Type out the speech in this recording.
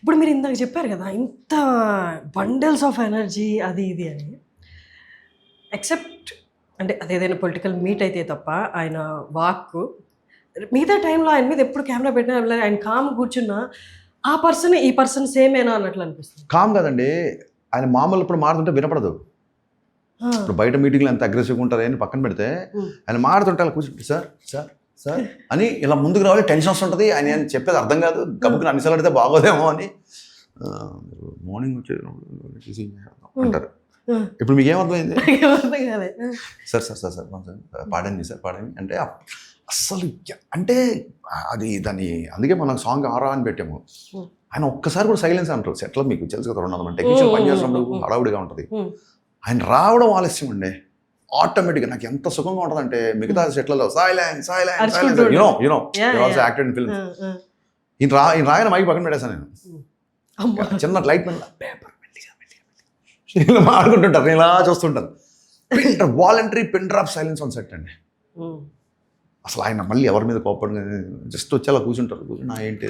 ఇప్పుడు మీరు ఇందాక చెప్పారు కదా ఇంత బండల్స్ ఆఫ్ ఎనర్జీ అది ఇది అని. ఎక్సెప్ట్ అంటే అదేదైనా పొలిటికల్ మీట్ అయితే తప్ప ఆయన వాక్కు మిగతా టైంలో ఆయన మీద ఎప్పుడు కెమెరా పెట్టినా ఆయన కామ్ కూర్చున్నా ఆ పర్సన్ ఈ పర్సన్ సేమేనా అన్నట్లు అనిపిస్తుంది. కామ్ కదండి, ఆయన మామూలు ఇప్పుడు మారుతుంటే వినపడదు. ఇప్పుడు బయట మీటింగ్లో ఎంత అగ్రెసివ్గా ఉంటారు అని పక్కన పెడితే ఆయన మారుతుంటే అలా కూర్చుంటే సార్ సార్ సార్ అని ఇలా ముందుకు రావాలి, టెన్షన్ వస్తుంటుంది. ఆయన అని చెప్పేది అర్థం కాదు, గబుక్కుని అన్నిసార్లు అడితే బాగోదేమో అని. మార్నింగ్ వచ్చి అంటారు. ఇప్పుడు మీకు ఏమర్థమైంది? సార్ సార్ సార్ సార్ పాడండి సార్ పాడండి అంటే అస్సలు అంటే అది దాన్ని అందుకే మనం సాంగ్ ఆరా అని పెట్టాము. ఆయన ఒక్కసారి కూడా సైలెన్స్ అంటారు. సెట్లో మీకు తెలుసు కదా, 200 మంది టెక్నీషియన్ పని చేస్తున్నప్పుడు హడావుడిగా ఉంటుంది. ఆయన రావడం ఆలస్యం అండి, ఆటోమేటిక్గా నాకు ఎంత సుఖంగా ఉంటుంది అంటే మిగతా సెట్లలో silence silence silence you know also acted in films. ఈయన రాయన మైక్ పక్కన పెట్టేశాను నేను, చిన్న లైట్ మీద పేపర్ మెల్లిగా మాడుకుంటుంటారు, ఇలా చూస్తుంటారు. Voluntary pin drop silence on set అండి. అసలు ఆయన మళ్ళీ ఎవరి మీద కోపడి జస్ట్ వచ్చి అలా కూర్చుంటారు. నా ఏంటి